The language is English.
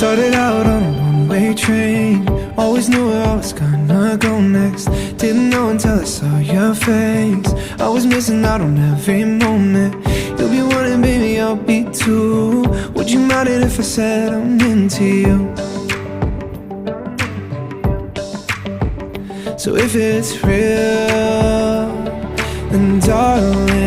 Started out on a one-way train, always knew where I was gonna go next. Didn't know until I saw your face. I was missing out on every moment. You'll be one, baby, I'll be two. Would you mind it if I said I'm into you? So if it's real, then darling,